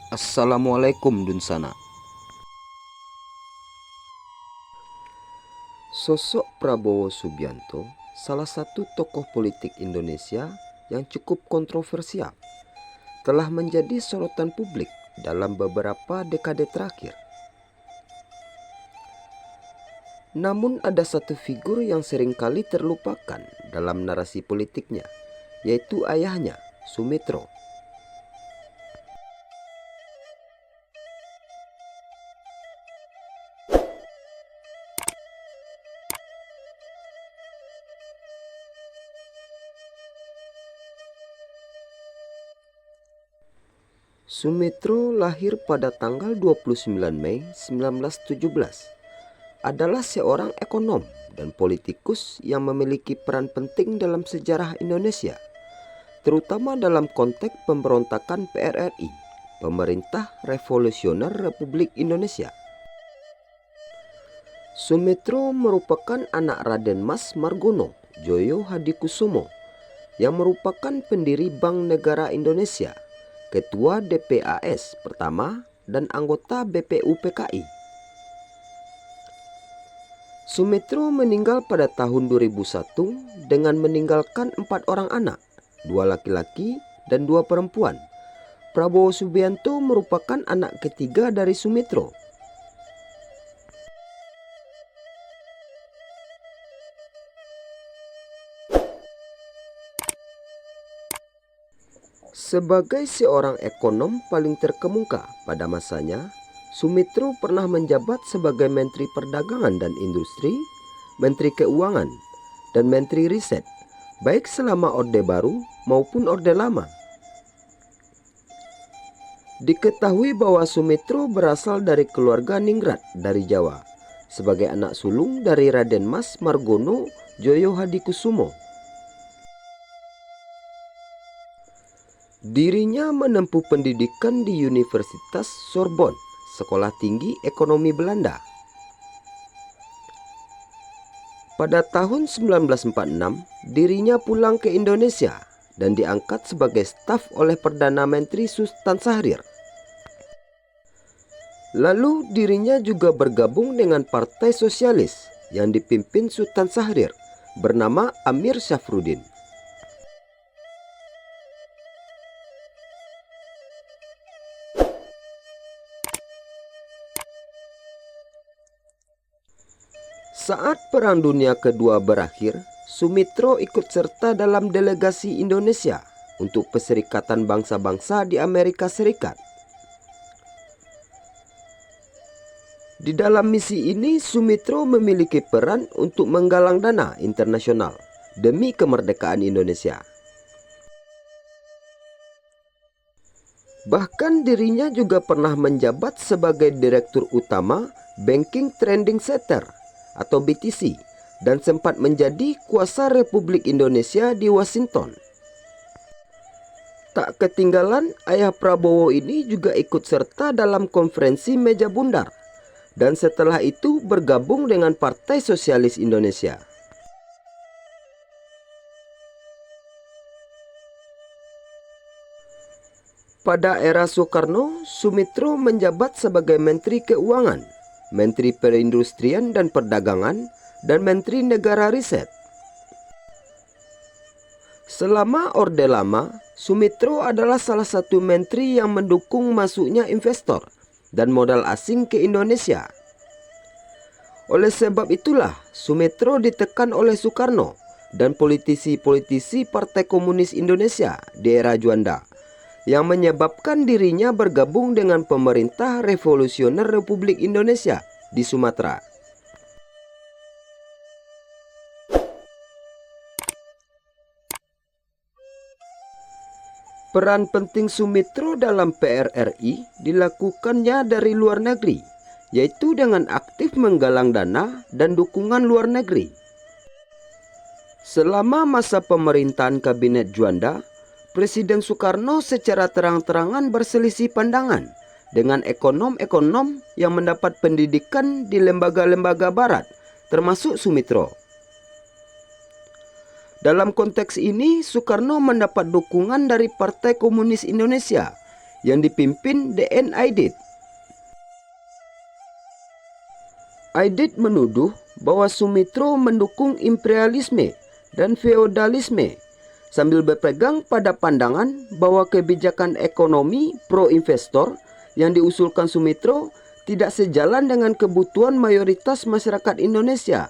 Assalamualaikum Dunsana. Sosok Prabowo Subianto salah satu tokoh politik Indonesia yang cukup kontroversial, telah menjadi sorotan publik dalam beberapa dekade terakhir. Namun ada satu figur yang seringkali terlupakan dalam narasi politiknya, yaitu ayahnya, Sumitro. Sumitro lahir pada tanggal 29 Mei 1917. Adalah seorang ekonom dan politikus yang memiliki peran penting dalam sejarah Indonesia, terutama dalam konteks pemberontakan PRRI, Pemerintah Revolusioner Republik Indonesia. Sumitro merupakan anak Raden Mas Margono Djoyo Hadikusumo yang merupakan pendiri Bank Negara Indonesia, Ketua DPAS pertama, dan anggota BPUPKI. Sumitro meninggal pada tahun 2001 dengan meninggalkan 4 orang anak, 2 laki-laki dan 2 perempuan. Prabowo Subianto merupakan anak ketiga dari Sumitro. Sebagai seorang ekonom paling terkemuka pada masanya, Sumitro pernah menjabat sebagai Menteri Perdagangan dan Industri, Menteri Keuangan, dan Menteri Riset, baik selama Orde Baru maupun Orde Lama. Diketahui bahwa Sumitro berasal dari keluarga ningrat dari Jawa, sebagai anak sulung dari Raden Mas Margono Djoyo Hadikusumo. Dirinya menempuh pendidikan di Universitas Sorbonne, Sekolah Tinggi Ekonomi Belanda. Pada tahun 1946, dirinya pulang ke Indonesia dan diangkat sebagai staf oleh Perdana Menteri Sultan Syahrir. Lalu dirinya juga bergabung dengan Partai Sosialis yang dipimpin Sultan Syahrir bernama Amir Syafruddin. Saat Perang Dunia Kedua berakhir, Sumitro ikut serta dalam delegasi Indonesia untuk Perserikatan Bangsa-Bangsa di Amerika Serikat. Di dalam misi ini, Sumitro memiliki peran untuk menggalang dana internasional demi kemerdekaan Indonesia. Bahkan dirinya juga pernah menjabat sebagai Direktur Utama Banking Trending Center atau BTC, dan sempat menjadi kuasa Republik Indonesia di Washington. Tak ketinggalan, ayah Prabowo ini juga ikut serta dalam konferensi meja bundar, dan setelah itu bergabung dengan Partai Sosialis Indonesia. Pada era Soekarno, Sumitro menjabat sebagai Menteri Keuangan, Menteri Perindustrian dan Perdagangan, dan Menteri Negara Riset. Selama Orde Lama, Sumitro adalah salah satu menteri yang mendukung masuknya investor dan modal asing ke Indonesia. Oleh sebab itulah, Sumitro ditekan oleh Soekarno dan politisi-politisi Partai Komunis Indonesia di era Juanda, yang menyebabkan dirinya bergabung dengan Pemerintah Revolusioner Republik Indonesia di Sumatera. Peran penting Sumitro dalam PRRI dilakukannya dari luar negeri, yaitu dengan aktif menggalang dana dan dukungan luar negeri. Selama masa pemerintahan Kabinet Juanda, Presiden Soekarno secara terang-terangan berselisih pandangan dengan ekonom-ekonom yang mendapat pendidikan di lembaga-lembaga barat, termasuk Sumitro. Dalam konteks ini, Soekarno mendapat dukungan dari Partai Komunis Indonesia yang dipimpin DN Aidit. Aidit menuduh bahwa Sumitro mendukung imperialisme dan feodalisme sambil berpegang pada pandangan bahwa kebijakan ekonomi pro-investor yang diusulkan Sumitro tidak sejalan dengan kebutuhan mayoritas masyarakat Indonesia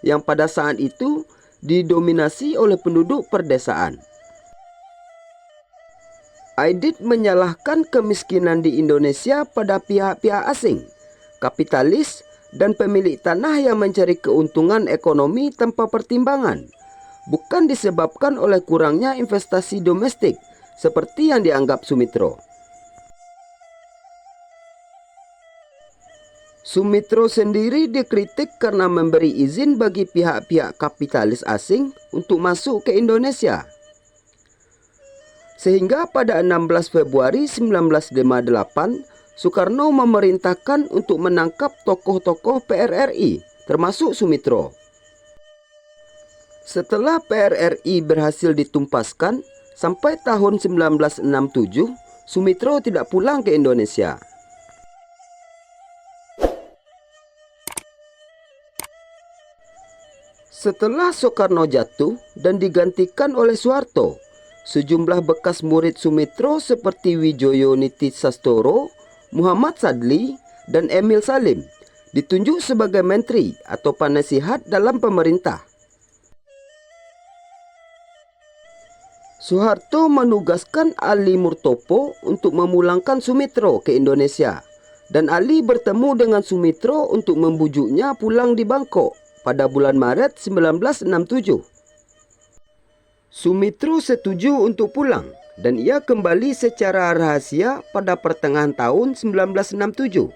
yang pada saat itu didominasi oleh penduduk perdesaan. Aidit menyalahkan kemiskinan di Indonesia pada pihak-pihak asing, kapitalis, dan pemilik tanah yang mencari keuntungan ekonomi tanpa pertimbangan, bukan disebabkan oleh kurangnya investasi domestik seperti yang dianggap Sumitro. Sumitro sendiri dikritik karena memberi izin bagi pihak-pihak kapitalis asing untuk masuk ke Indonesia. Sehingga pada 16 Februari 1958, Soekarno memerintahkan untuk menangkap tokoh-tokoh PRRI, termasuk Sumitro. Setelah PRRI berhasil ditumpaskan, sampai tahun 1967, Sumitro tidak pulang ke Indonesia. Setelah Soekarno jatuh dan digantikan oleh Soeharto, sejumlah bekas murid Sumitro seperti Wijoyo Niti Sastoro, Muhammad Sadli, dan Emil Salim ditunjuk sebagai menteri atau penasihat dalam pemerintah. Soeharto menugaskan Ali Murtopo untuk memulangkan Sumitro ke Indonesia, dan Ali bertemu dengan Sumitro untuk membujuknya pulang di Bangkok pada bulan Maret 1967. Sumitro setuju untuk pulang dan ia kembali secara rahasia pada pertengahan tahun 1967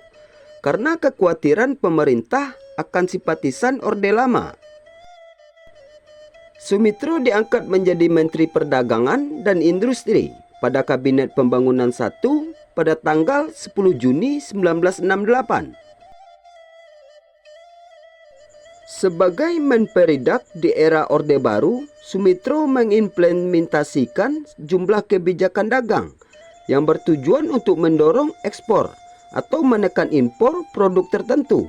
karena kekhawatiran pemerintah akan simpatisan Orde Lama. Sumitro diangkat menjadi Menteri Perdagangan dan Industri pada Kabinet Pembangunan I pada tanggal 10 Juni 1968. Sebagai Menperidak di era Orde Baru, Sumitro mengimplementasikan jumlah kebijakan dagang yang bertujuan untuk mendorong ekspor atau menekan impor produk tertentu.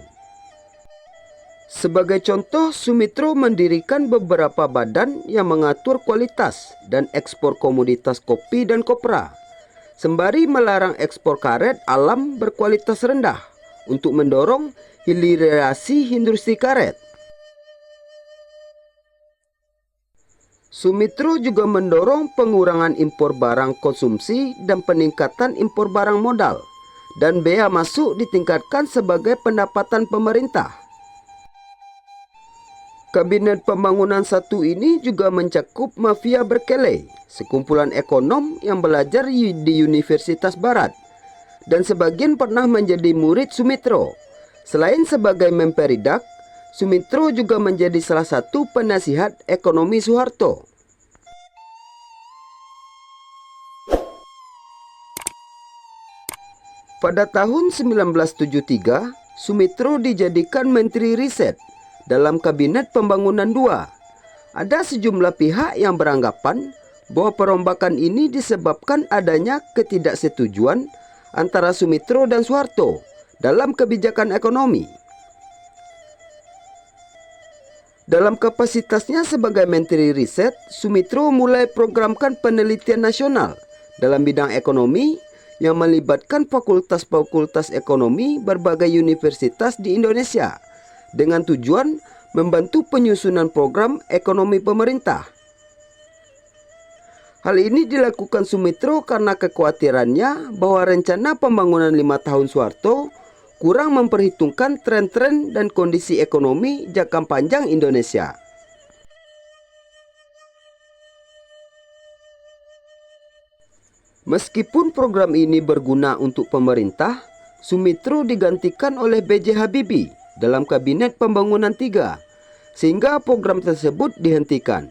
Sebagai contoh, Sumitro mendirikan beberapa badan yang mengatur kualitas dan ekspor komoditas kopi dan kopra, sembari melarang ekspor karet alam berkualitas rendah untuk mendorong hilirisasi industri karet. Sumitro juga mendorong pengurangan impor barang konsumsi dan peningkatan impor barang modal, dan bea masuk ditingkatkan sebagai pendapatan pemerintah. Kabinet Pembangunan I ini juga mencakup mafia berkele, sekumpulan ekonom yang belajar di Universitas Barat, dan sebagian pernah menjadi murid Sumitro. Selain sebagai Menperidak, Sumitro juga menjadi salah satu penasihat ekonomi Soeharto. Pada tahun 1973, Sumitro dijadikan Menteri Riset dalam Kabinet Pembangunan II. Ada sejumlah pihak yang beranggapan bahwa perombakan ini disebabkan adanya ketidaksetujuan antara Sumitro dan Soeharto dalam kebijakan ekonomi. Dalam kapasitasnya sebagai Menteri Riset, Sumitro mulai programkan penelitian nasional dalam bidang ekonomi yang melibatkan fakultas-fakultas ekonomi berbagai universitas di Indonesia dengan tujuan membantu penyusunan program ekonomi pemerintah. Hal ini dilakukan Sumitro karena kekhawatirannya bahwa rencana pembangunan 5 tahun Soeharto kurang memperhitungkan tren-tren dan kondisi ekonomi jangka panjang Indonesia. Meskipun program ini berguna untuk pemerintah, Sumitro digantikan oleh B.J. Habibie dalam Kabinet Pembangunan III, sehingga program tersebut dihentikan.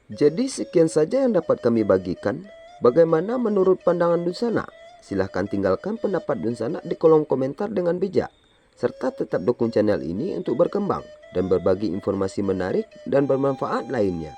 Jadi sekian saja yang dapat kami bagikan. Bagaimana menurut pandangan Dunsana? Silahkan tinggalkan pendapat Dunsana di kolom komentar dengan bijak. Serta tetap dukung channel ini untuk berkembang. dan berbagi informasi menarik dan bermanfaat lainnya.